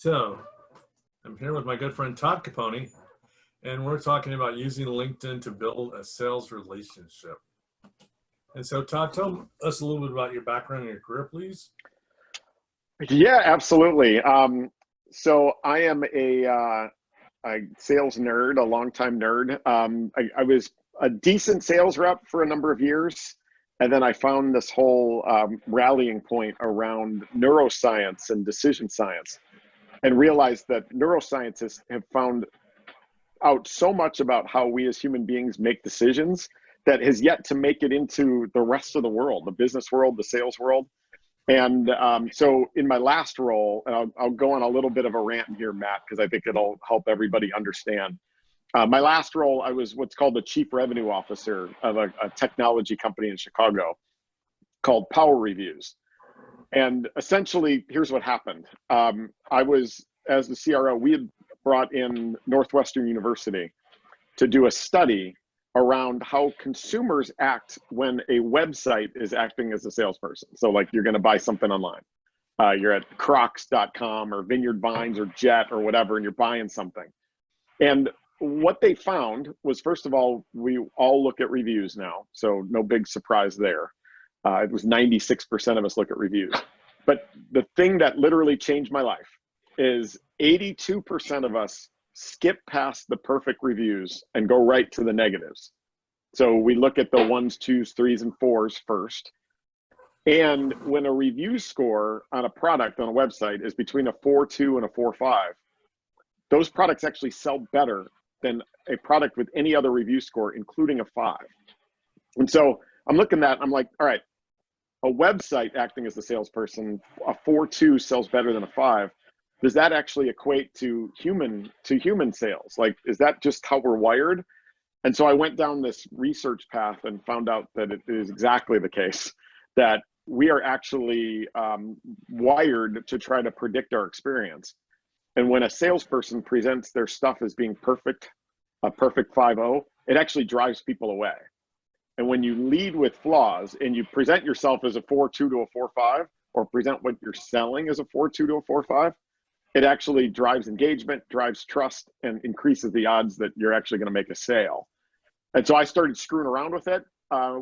So I'm here with my good friend Todd Caponi, and we're talking about using LinkedIn to build a sales relationship. And so Todd, tell us a little bit about your background and your career, please. Yeah, absolutely. So I am a sales nerd, a longtime nerd. I was a decent sales rep for a number of years. And then I found this whole rallying point around neuroscience and decision science, and realized that neuroscientists have found out so much about how we as human beings make decisions that has yet to make it into the rest of the world, the business world, the sales world. And so in my last role, and I'll go on a little bit of a rant here, Matt, because I think it'll help everybody understand. My last role, I was what's called the chief revenue officer of a technology company in Chicago called Power Reviews. And essentially, here's what happened. I was, as the CRO, we had brought in Northwestern University to do a study around how consumers act when a website is acting as a salesperson. So like you're going to buy something online. You're at crocs.com or Vineyard Vines or Jet or whatever, and you're buying something. And what they found was, first of all, we all look at reviews now. So no big surprise there. It was 96% of us look at reviews. But the thing that literally changed my life is 82% of us skip past the perfect reviews and go right to the negatives. So we look at the 1s, 2s, 3s, and 4s first. And when a review score on a product on a website is between a 4.2 and a 4.5, those products actually sell better than a product with any other review score, including a 5. And so I'm looking at, I'm like, all right, a website acting as the salesperson, a 4.2 sells better than a 5. Does that actually equate to human sales? Like, is that just how we're wired? And so I went down this research path and found out that it is exactly the case, that we are actually wired to try to predict our experience. And when a salesperson presents their stuff as being perfect, a perfect 5.0, it actually drives people away. And when you lead with flaws and you present yourself as a 4.2 to a 4.5, or present what you're selling as a 4.2 to a 4.5, it actually drives engagement, drives trust, and increases the odds that you're actually going to make a sale. And so I started screwing around with it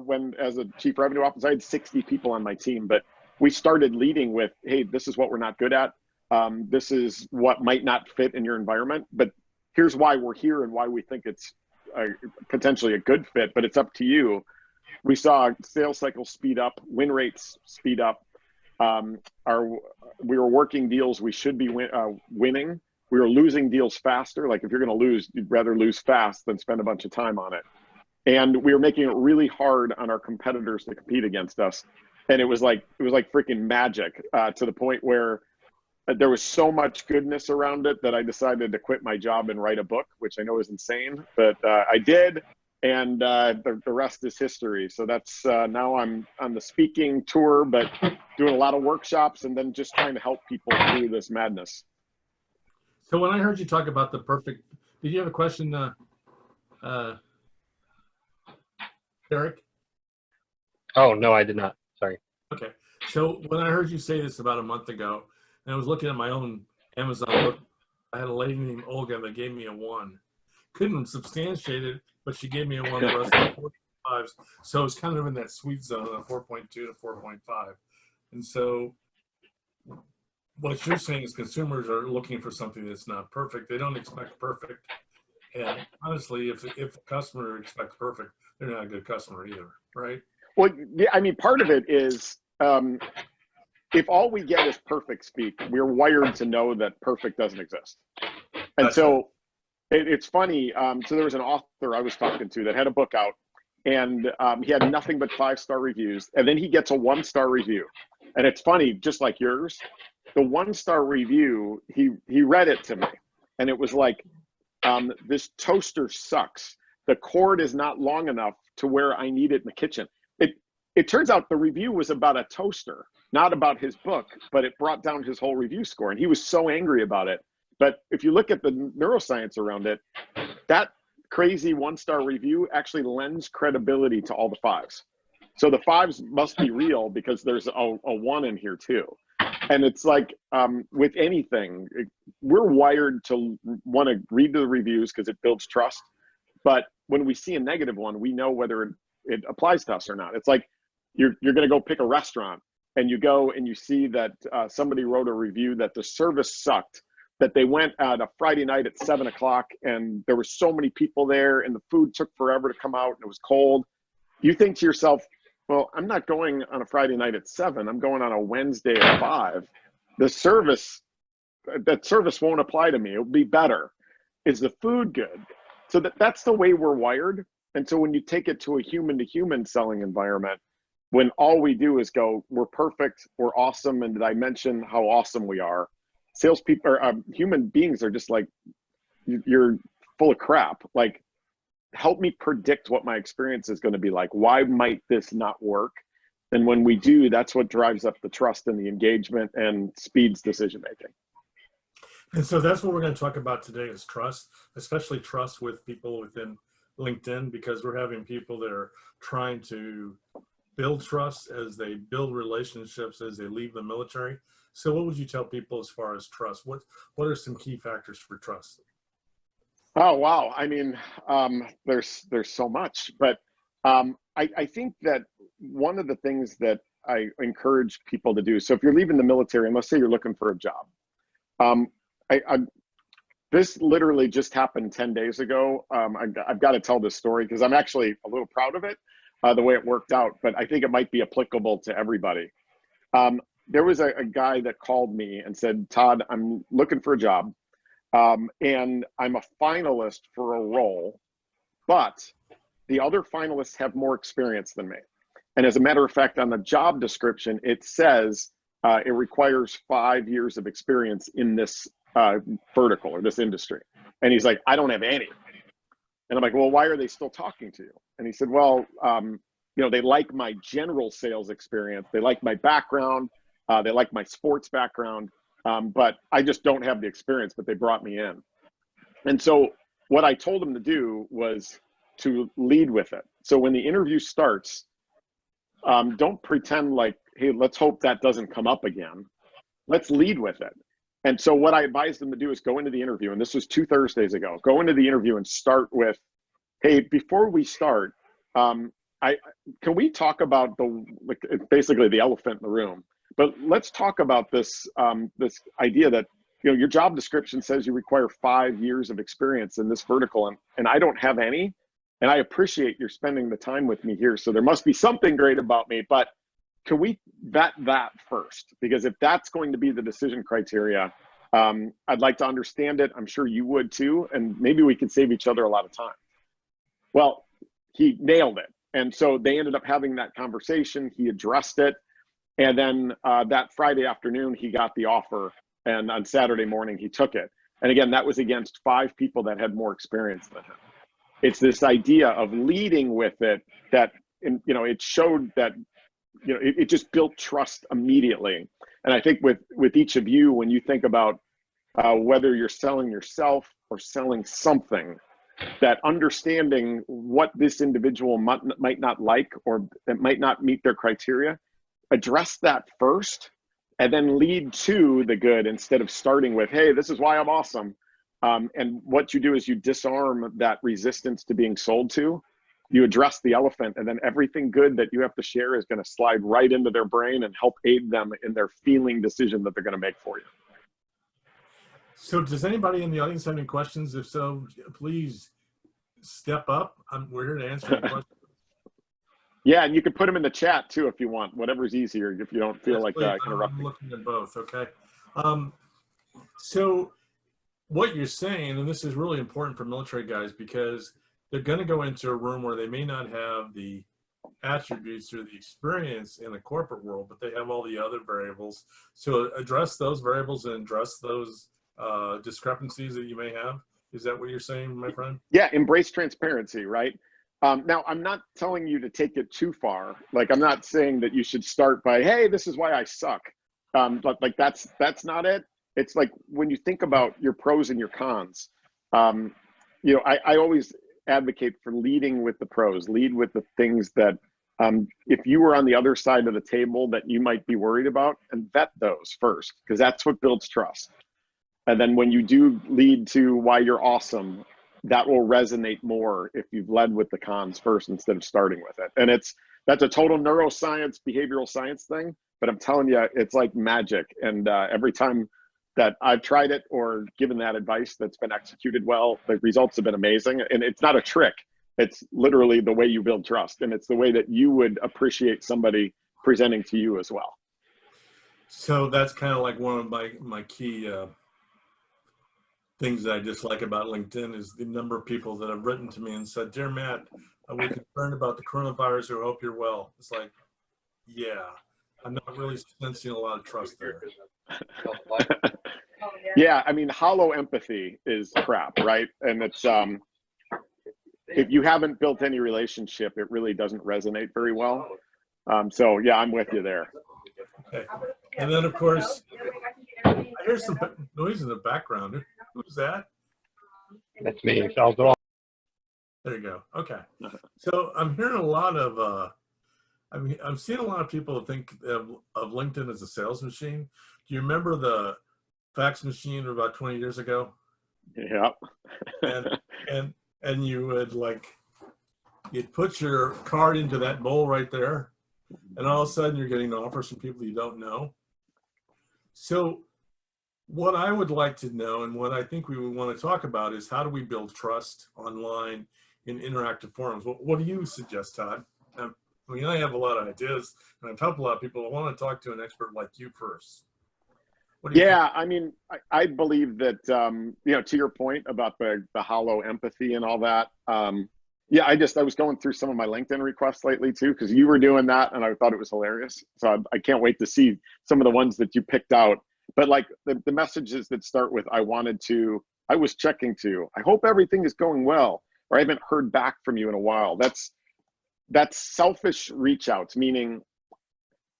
when, as a chief revenue officer, I had 60 people on my team, but we started leading with, hey, this is what we're not good at. This is what might not fit in your environment, but here's why we're here and why we think it's potentially a good fit, but it's up to you. We saw sales cycles speed up, win rates speed up. We were working deals we should be winning. We were losing deals faster. Like if you're going to lose, you'd rather lose fast than spend a bunch of time on it. And we were making it really hard on our competitors to compete against us. And it was like freaking magic to the point where there was so much goodness around it that I decided to quit my job and write a book, which I know is insane, but I did. And the rest is history. So that's now I'm on the speaking tour, but doing a lot of workshops and then just trying to help people through this madness. So when I heard you talk about the perfect, did you have a question, Eric? Oh, no, I did not. Sorry. Okay. So when I heard you say this about a month ago, and I was looking at my own Amazon book, I had a lady named Olga that gave me a 1. Couldn't substantiate it, but she gave me a 1 the rest of the 4.5s. So it's kind of in that sweet zone of 4.2 to 4.5. And so what you're saying is consumers are looking for something that's not perfect. They don't expect perfect. And honestly, if a customer expects perfect, they're not a good customer either, right? Well, yeah, I mean, part of it is if all we get is perfect speak, we're wired to know that perfect doesn't exist. And That's so right. it's funny. So there was an author I was talking to that had a book out, and he had nothing but 5-star reviews. And then he gets a 1-star review. And it's funny, just like yours, the 1-star review, he read it to me. And it was like, this toaster sucks. The cord is not long enough to where I need it in the kitchen. It turns out the review was about a toaster, not about his book, but it brought down his whole review score. And he was so angry about it. But if you look at the neuroscience around it, that crazy 1-star review actually lends credibility to all the 5s. So the 5s must be real because there's a 1 in here too. And it's like with anything, we're wired to want to read the reviews because it builds trust. But when we see a negative one, we know whether it applies to us or not. It's like you're going to go pick a restaurant and you go and you see that somebody wrote a review that the service sucked, that they went at a Friday night at 7 o'clock and there were so many people there and the food took forever to come out and it was cold. You think to yourself, well, I'm not going on a Friday night at 7. I'm going on a Wednesday at 5. That service won't apply to me. It'll be better. Is the food good? So that's the way we're wired. And so when you take it to a human-to-human selling environment, when all we do is go, we're perfect, we're awesome, and did I mention how awesome we are? Salespeople or human beings are just like, you're full of crap. Like, help me predict what my experience is going to be like. Why might this not work? And when we do, that's what drives up the trust and the engagement and speeds decision making. And so that's what we're going to talk about today is trust, especially trust with people within LinkedIn, because we're having people that are trying to build trust as they build relationships as they leave the military. So what would you tell people as far as trust? What are some key factors for trust? Oh, wow. I mean, there's so much, but I think that one of the things that I encourage people to do, so if you're leaving the military, and let's say you're looking for a job, this literally just happened 10 days ago. I've got to tell this story because I'm actually a little proud of it, the way it worked out, but I think it might be applicable to everybody. There was a guy that called me and said, Todd, I'm looking for a job. And I'm a finalist for a role, but the other finalists have more experience than me. And as a matter of fact, on the job description, it says it requires 5 years of experience in this vertical or this industry. And he's like, I don't have any. And I'm like, well, why are they still talking to you? And he said, well, they like my general sales experience. They like my background. They like my sports background. But I just don't have the experience, but they brought me in. And so what I told them to do was to lead with it. So when the interview starts, don't pretend like, hey, let's hope that doesn't come up again. Let's lead with it. And so what I advised them to do is go into the interview, and this was 2 Thursdays ago, go into the interview and start with, hey, before we start, can we talk about basically the elephant in the room? But let's talk about this this idea that your job description says you require 5 years of experience in this vertical, and I don't have any. And I appreciate you're spending the time with me here. So there must be something great about me. But can we vet that first? Because if that's going to be the decision criteria, I'd like to understand it. I'm sure you would too. And maybe we could save each other a lot of time. Well, he nailed it. And so they ended up having that conversation. He addressed it. And then that Friday afternoon, he got the offer. And on Saturday morning, he took it. And again, that was against 5 people that had more experience than him. It's this idea of leading with it that, it showed that, it just built trust immediately. And I think with each of you, when you think about whether you're selling yourself or selling something, that understanding what this individual might not like or that might not meet their criteria, address that first and then lead to the good instead of starting with, hey, this is why I'm awesome. And what you do is you disarm that resistance to being sold to. You address the elephant, and then everything good that you have to share is going to slide right into their brain and help aid them in their feeling decision that they're going to make for you. So does anybody in the audience have any questions? If so, please step up. We're here to answer any questions. Yeah, and you can put them in the chat too if you want, whatever's easier, if you don't feel like interrupting. I'm looking at both, okay? So what you're saying, and this is really important for military guys because they're going to go into a room where they may not have the attributes or the experience in the corporate world, but they have all the other variables. So address those variables and address those discrepancies that you may have. Is that what you're saying, my friend? Yeah, embrace transparency, right? Now, I'm not telling you to take it too far. Like, I'm not saying that you should start by, hey, this is why I suck. But like, that's not it. It's like when you think about your pros and your cons, I always advocate for leading with the pros, lead with the things that if you were on the other side of the table that you might be worried about, and vet those first, because that's what builds trust. And then when you do lead to why you're awesome, that will resonate more if you've led with the cons first instead of starting with it. And that's a total neuroscience, behavioral science thing, but I'm telling you, it's like magic. And every time that I've tried it or given that advice that's been executed well, the results have been amazing. And it's not a trick. It's literally the way you build trust. And it's the way that you would appreciate somebody presenting to you as well. So that's kind of like one of my key things that I dislike about LinkedIn is the number of people that have written to me and said, "Dear Matt, we're concerned about the coronavirus. We hope you're well." It's like, yeah, I'm not really sensing a lot of trust there. Yeah, I mean, hollow empathy is crap, right? And it's if you haven't built any relationship, it really doesn't resonate very well. So yeah, I'm with you there. Okay. And then of course, I hear some noise in the background. Who's that? That's me. So I'll go on. There you go. Okay. So I'm hearing a lot of, I'm seeing a lot of people think of LinkedIn as a sales machine. Do you remember the fax machine about 20 years ago? Yeah. and you would you'd put your card into that bowl right there, and all of a sudden you're getting offers from people you don't know. So what I would like to know, and what I think we would want to talk about, is how do we build trust online in interactive forums? What do you suggest, Todd? I mean, I have a lot of ideas, and I've helped a lot of people. I want to talk to an expert like you first. What do you think? I mean, I believe that, to your point about the hollow empathy and all that. Yeah, I was going through some of my LinkedIn requests lately too, because you were doing that and I thought it was hilarious. So I can't wait to see some of the ones that you picked out. But like the messages that start with, I was checking to, I hope everything is going well, or I haven't heard back from you in a while. That's selfish reach outs, meaning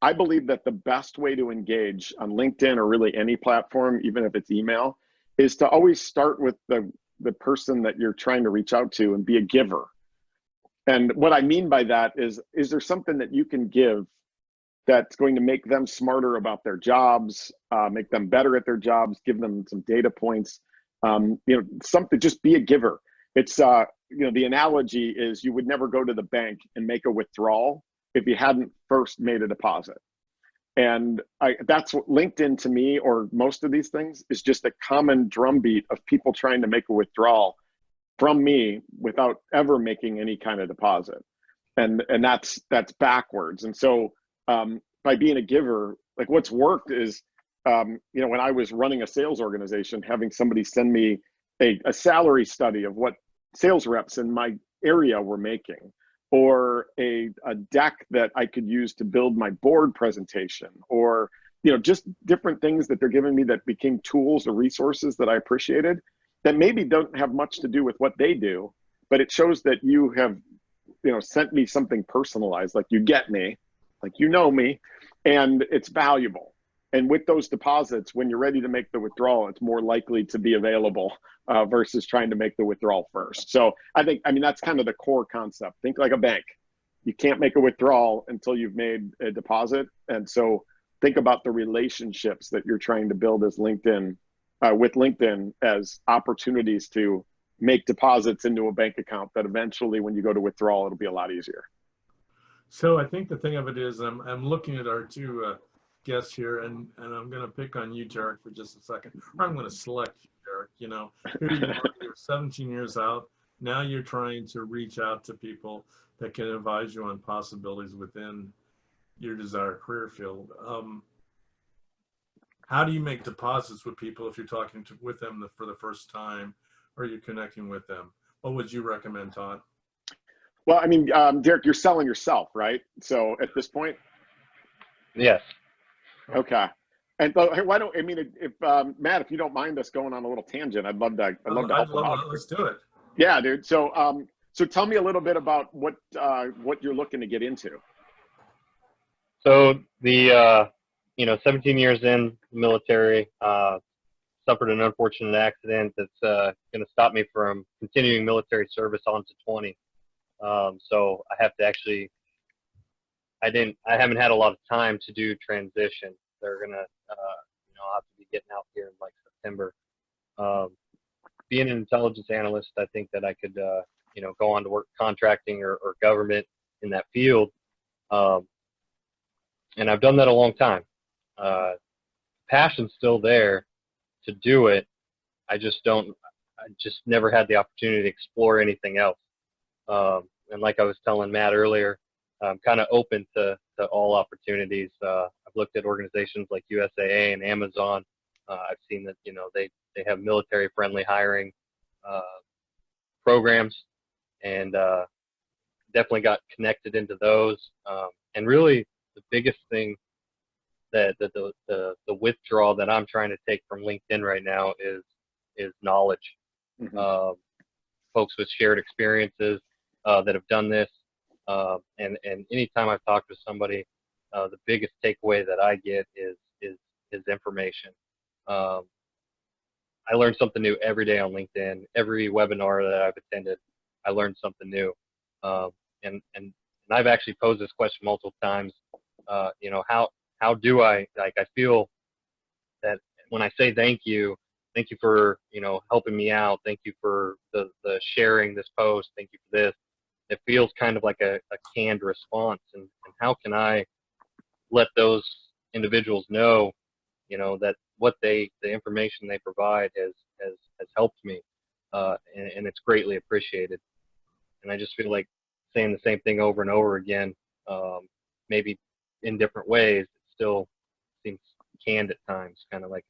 I believe that the best way to engage on LinkedIn or really any platform, even if it's email, is to always start with the person that you're trying to reach out to and be a giver. And what I mean by that is there something that you can give that's going to make them smarter about their jobs, make them better at their jobs, give them some data points, something, just be a giver. It's, the analogy is you would never go to the bank and make a withdrawal if you hadn't first made a deposit. And that's what LinkedIn to me, or most of these things, is just a common drumbeat of people trying to make a withdrawal from me without ever making any kind of deposit. And that's backwards. And so by being a giver, like what's worked is, when I was running a sales organization, having somebody send me a salary study of what sales reps in my area were making, or a deck that I could use to build my board presentation, or just different things that they're giving me that became tools or resources that I appreciated, that maybe don't have much to do with what they do, but it shows that you have sent me something personalized, like you get me, like me, and it's valuable. And with those deposits, when you're ready to make the withdrawal, it's more likely to be available versus trying to make the withdrawal first. So I mean, that's kind of the core concept. Think like a bank. You can't make a withdrawal until you've made a deposit. And so think about the relationships that you're trying to build as LinkedIn, with LinkedIn, as opportunities to make deposits into a bank account that eventually, when you go to withdrawal, it'll be a lot easier. So I think the thing of it is, I'm looking at our two guests here, and I'm going to pick on you, Derek, for just a second. Or I'm going to select you, Derek. Here you are, you're 17 years out. Now you're trying to reach out to people that can advise you on possibilities within your desired career field. How do you make deposits with people if you're talking with them for the first time, or you're connecting with them? What would you recommend, Todd? Well, I mean, Derek, you're selling yourself, right? So at this point? Yes. Okay. And why don't, if Matt, if you don't mind us going on a little tangent, I'd love to help out. Let's do it. Yeah, dude. So tell me a little bit about what you're looking to get into. So the 17 years in the military, suffered an unfortunate accident that's going to stop me from continuing military service on to 20. So I have to actually I haven't had a lot of time to do transition. They're gonna, I'll have to be getting out here in like September. Um, Being an intelligence analyst, I think that I could, go on to work contracting or government in that field. And I've done that a long time. Passion's still there to do it. I just never had the opportunity to explore anything else. And like I was telling Matt earlier, I'm kind of open to all opportunities. I've looked at organizations like USAA and Amazon. I've seen that, they have military friendly hiring programs, and definitely got connected into those. And really the biggest thing that the withdrawal that I'm trying to take from LinkedIn right now is knowledge. Mm-hmm. Folks with shared experiences that have done this. And anytime I've talked with somebody, the biggest takeaway that I get is information. I learn something new every day on LinkedIn. Every webinar that I've attended, I learned something new. And I've actually posed this question multiple times. How do I feel that when I say thank you for, helping me out. Thank you for the sharing this post. Thank you for this. It feels kind of like a canned response. And how can I let those individuals know, that the information they provide has helped me, and it's greatly appreciated. And I just feel like saying the same thing over and over again, maybe in different ways, it still seems canned at times, kind of like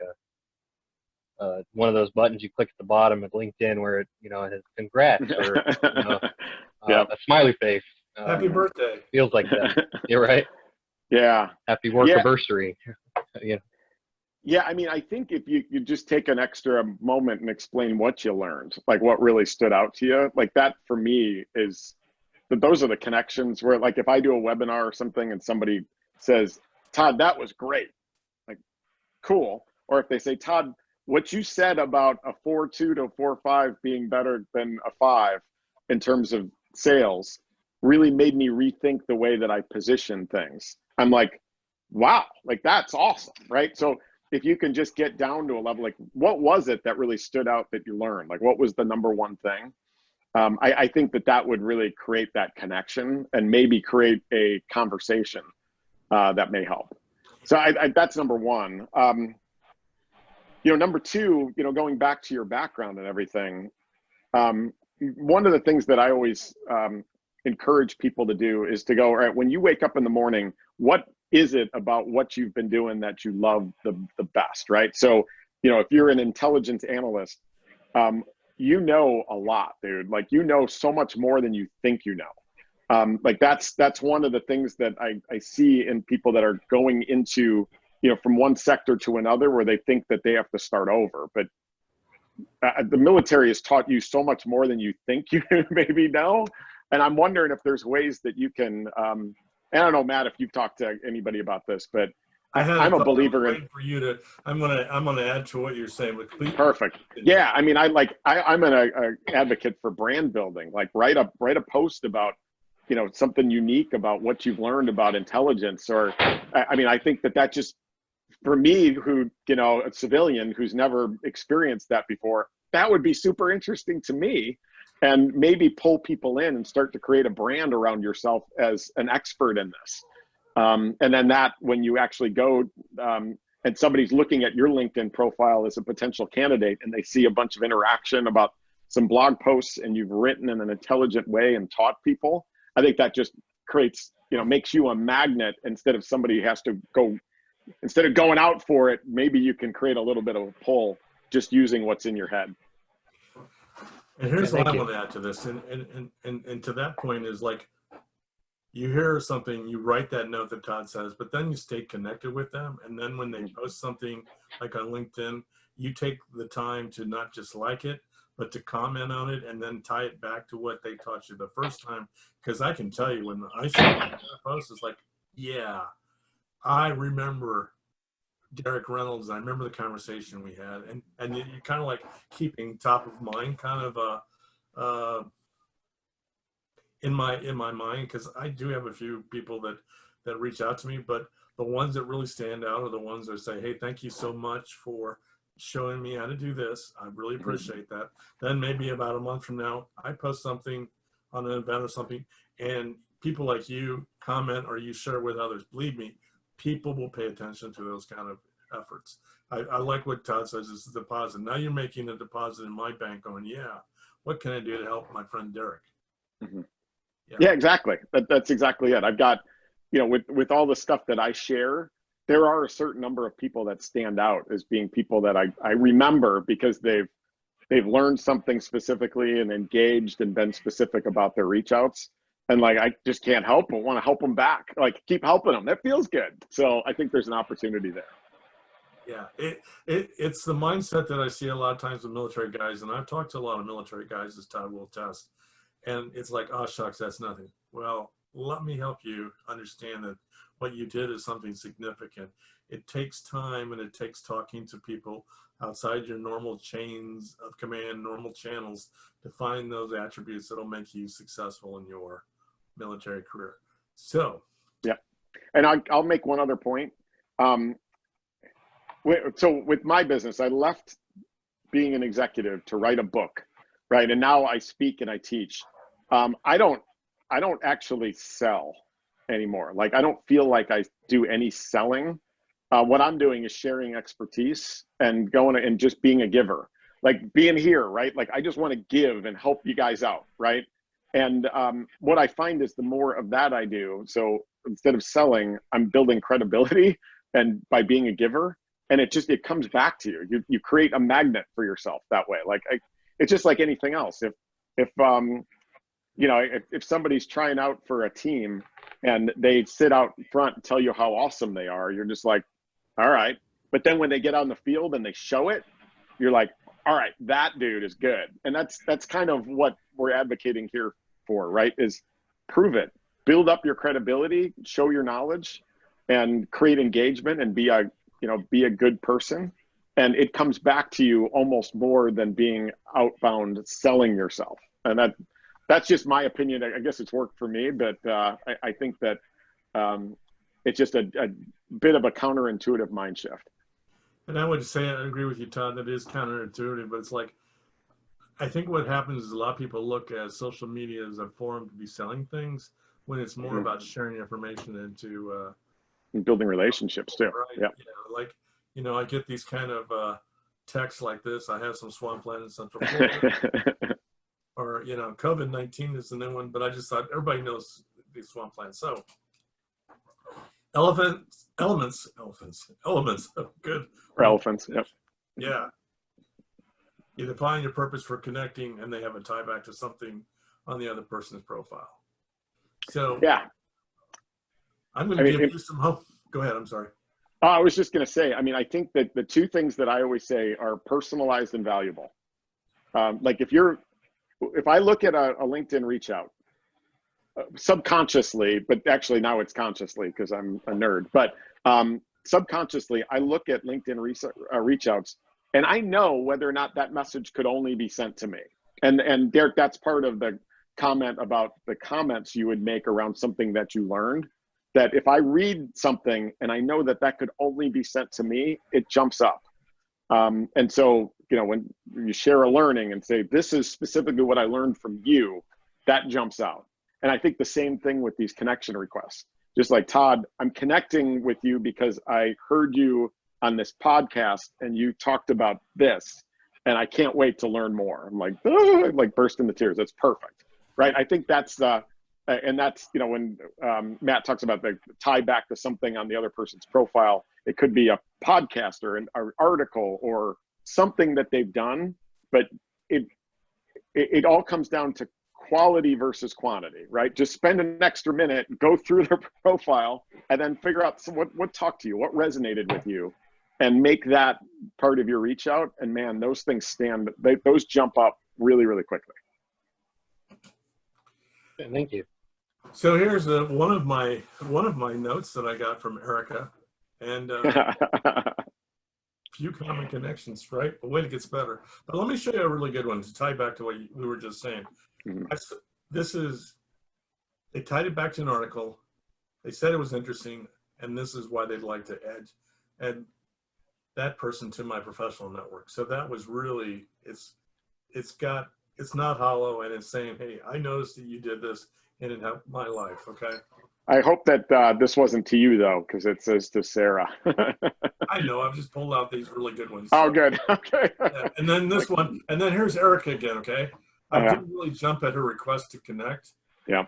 one of those buttons you click at the bottom of LinkedIn where it has congrats or Yep. a smiley face. Happy birthday. Feels like that. You're right. Yeah. Happy work anniversary. Yeah, I mean, I think if you just take an extra moment and explain what you learned, like what really stood out to you, like that for me those are the connections where, like, if I do a webinar or something and somebody says, Todd, that was great, like, cool. Or if they say, Todd, what you said about a 4.2 to a 4.5 being better than a 5 in terms of sales really made me rethink the way that I position things. I'm like, wow, like that's awesome, right? So if you can just get down to a level, like what was it that really stood out that you learned? Like what was the number one thing? I think that would really create that connection and maybe create a conversation that may help. So that's number one. Number two, going back to your background and everything, one of the things that I always encourage people to do is to go, all right, when you wake up in the morning, what is it about what you've been doing that you love the best, right? So, if you're an intelligence analyst, you know a lot, dude. Like, so much more than you think you know. Like that's one of the things that I see in people that are going into, from one sector to another where they think that they have to start over. But the military has taught you so much more than you think you maybe know. And I'm wondering if there's ways that you can, I don't know, Matt, if you've talked to anybody about this, but I'm a believer in. For you to, I'm gonna add to what you're saying. But please. Perfect. Yeah, I mean, I'm an advocate for brand building. Like, write a post about, something unique about what you've learned about intelligence. Or, I mean, I think that just, for me, who, a civilian who's never experienced that before, that would be super interesting to me, and maybe pull people in and start to create a brand around yourself as an expert in this. And then that when you actually go and somebody's looking at your LinkedIn profile as a potential candidate and they see a bunch of interaction about some blog posts and you've written in an intelligent way and taught people, I think that just creates, makes you a magnet instead of somebody who has to go, instead of going out for it, maybe you can create a little bit of a pull just using what's in your head. And here's what I want to add to this. And to that point is, like, you hear something, you write that note that Todd says, but then you stay connected with them. And then when they post something like on LinkedIn, you take the time to not just like it, but to comment on it and then tie it back to what they taught you the first time. Because I can tell you, when I saw that post, it's like, yeah, I remember Derek Reynolds. I remember the conversation we had, and you're kind of like keeping top of mind, kind of in my mind, because I do have a few people that that reach out to me, but the ones that really stand out are the ones that say, hey, thank you so much for showing me how to do this. I really appreciate that. Then maybe about a month from now, I post something on an event or something, and people like you comment or you share with others. Believe me, people will pay attention to those kind of efforts. I like what Todd says, it's a deposit. Now you're making a deposit in my bank going, yeah, what can I do to help my friend Derek? Mm-hmm. Yeah, exactly. That's exactly it. I've got, with all the stuff that I share, there are a certain number of people that stand out as being people that I remember because they've learned something specifically and engaged and been specific about their reach outs. And like, I just can't help but want to help them back. Like, keep helping them. That feels good. So I think there's an opportunity there. Yeah, it's the mindset that I see a lot of times with military guys, and I've talked to a lot of military guys, as Todd will attest, and it's like, oh shucks, that's nothing. Well, let me help you understand that what you did is something significant. It takes time and it takes talking to people outside your normal chains of command, normal channels, to find those attributes that'll make you successful in your military career. So, yeah, and I'll make one other point. So with my business, I left being an executive to write a book, right? And now I speak and I teach. I don't actually sell anymore. Like, I don't feel like I do any selling. What I'm doing is sharing expertise and going and just being a giver, like being here, right? Like, I just want to give and help you guys out, right? And what I find is the more of that I do, so instead of selling, I'm building credibility and by being a giver. And it comes back to you. You create a magnet for yourself that way. Like, it's just like anything else. If somebody's trying out for a team and they sit out front and tell you how awesome they are, you're just like, all right. But then when they get on the field and they show it, you're like, all right, that dude is good. And that's kind of what we're advocating here for, right? Is prove it, build up your credibility, show your knowledge, and create engagement and be a good person. And it comes back to you almost more than being outbound selling yourself. And that's just my opinion. I guess it's worked for me, but I think that it's just a bit of a counterintuitive mind shift. And I would say, I agree with you, Todd, that is counterintuitive, but it's like, I think what happens is a lot of people look at social media as a forum to be selling things when it's more about sharing information and to building relationships too. Right. Yeah. Like, I get these kind of texts like this. I have some swampland in Central Florida. Or, COVID-19 is the new one, but I just thought everybody knows these swamplands. So elements, good. Or elephants, yep. Yeah. You define your purpose for connecting, and they have a tie back to something on the other person's profile. So yeah, I'm going to give you some hope. Go ahead. I'm sorry. I was just going to say, I think that the two things that I always say are personalized and valuable. Like if I look at a LinkedIn reach out, subconsciously, but actually now it's consciously because I'm a nerd, but subconsciously, I look at LinkedIn reach outs and I know whether or not that message could only be sent to me. And Derek, that's part of the comment about the comments you would make around something that you learned, that if I read something and I know that that could only be sent to me, it jumps up. And so, when you share a learning and say, this is specifically what I learned from you, that jumps out. And I think the same thing with these connection requests. Just like, Todd, I'm connecting with you because I heard you on this podcast and you talked about this, and I can't wait to learn more. I'm like, oh, like burst into tears. That's perfect, right? I think that's and that's, when Matt talks about the tie back to something on the other person's profile, it could be a podcast or an article or something that they've done, but it all comes down to quality versus quantity, right? Just spend an extra minute, go through their profile, and then figure out what talked to you, what resonated with you, and make that part of your reach out. And man, those things those jump up really, really quickly. Thank you. So here's one of my notes that I got from Erica, and few common connections, right? But wait, it gets better. But let me show you a really good one to tie back to what we were just saying. Mm-hmm. They tied it back to an article. they said it was interesting, and this is why they'd like to add that person to my professional network. So that was really, it's not hollow, and it's saying, hey, I noticed that you did this and it helped my life. Okay. I hope that this wasn't to you though, because it says to Sarah. I know, I've just pulled out these really good ones. Oh, So, good. Okay. yeah. And then this one, and then here's Erica again. Okay. I didn't really jump at her request to connect. Yeah.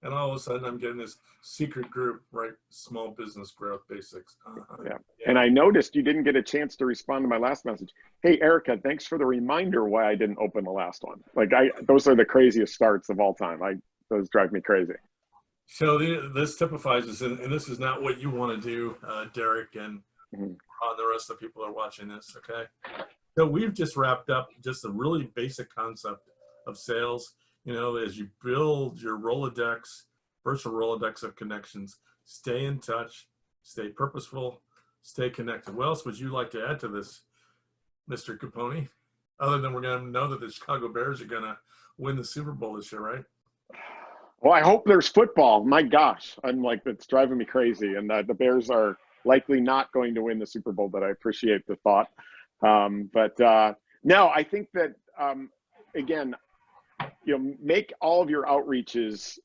And all of a sudden I'm getting this secret group, right? Small business growth basics. Yeah. And I noticed you didn't get a chance to respond to my last message. Hey, Erica, thanks for the reminder why I didn't open the last one. Like those are the craziest starts of all time. Those drive me crazy. So this typifies this, and this is not what you want to do, Derek, and the rest of the people that are watching this, okay? So we've just wrapped up just a really basic concept of sales. You know, as you build your Rolodex, virtual Rolodex of connections, stay in touch, stay purposeful, stay connected. What else would you like to add to this, Mr. Caponi? Other than we're going to know that the Chicago Bears are going to win the Super Bowl this year, right? Well, I hope there's football. My gosh, I'm like, it's driving me crazy. And the Bears are likely not going to win the Super Bowl, but I appreciate the thought. No, I think that, again, you know, make all of your outreaches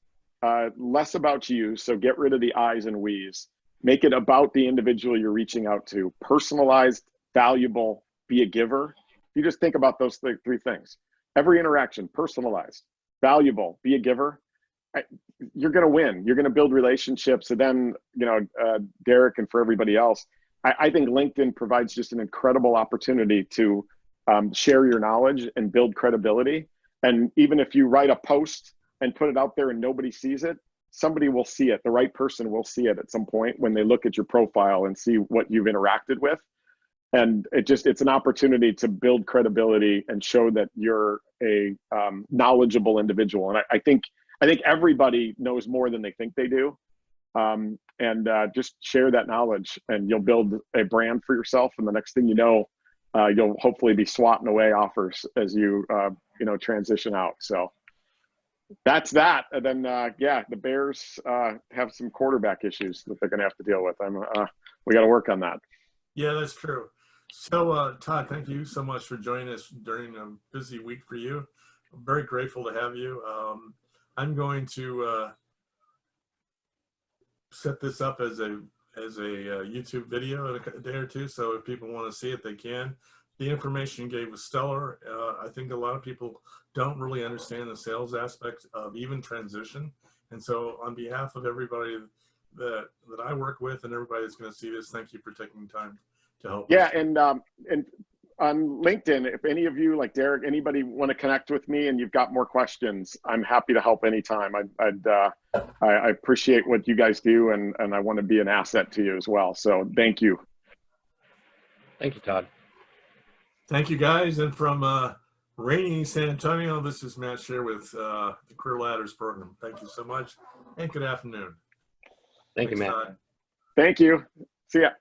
less about you. So get rid of the I's and we's. Make it about the individual you're reaching out to. Personalized, valuable, be a giver. You just think about those three things. Every interaction, personalized, valuable, be a giver. You're going to win. You're going to build relationships. And then, you know, Derek, and for everybody else, I think LinkedIn provides just an incredible opportunity to share your knowledge and build credibility. And even if you write a post and put it out there and nobody sees it, somebody will see it. The right person will see it at some point when they look at your profile and see what you've interacted with. And it's an opportunity to build credibility and show that you're a knowledgeable individual. And I think everybody knows more than they think they do. Just share that knowledge and you'll build a brand for yourself. And the next thing you know, you'll hopefully be swatting away offers as you, transition out. So that's that. And then, the Bears have some quarterback issues that they're going to have to deal with. We got to work on that. Yeah, that's true. So, Todd, thank you so much for joining us during a busy week for you. I'm very grateful to have you. I'm going to set this up as a YouTube video in a day or two. So if people want to see it, they can. The information you gave was stellar. I think a lot of people don't really understand the sales aspect of even transition. And so on behalf of everybody that I work with and everybody that's going to see this, thank you for taking time to help. Yeah. And on LinkedIn, if any of you, like Derek, anybody want to connect with me and you've got more questions, I'm happy to help anytime. I appreciate what you guys do, and I want to be an asset to you as well. So thank you. Thank you, Todd. Thank you, guys. And from rainy San Antonio, this is Matt Shear with the Career Ladders program. Thank you so much, and good afternoon. Thank you, Matt. Todd. Thank you. See ya.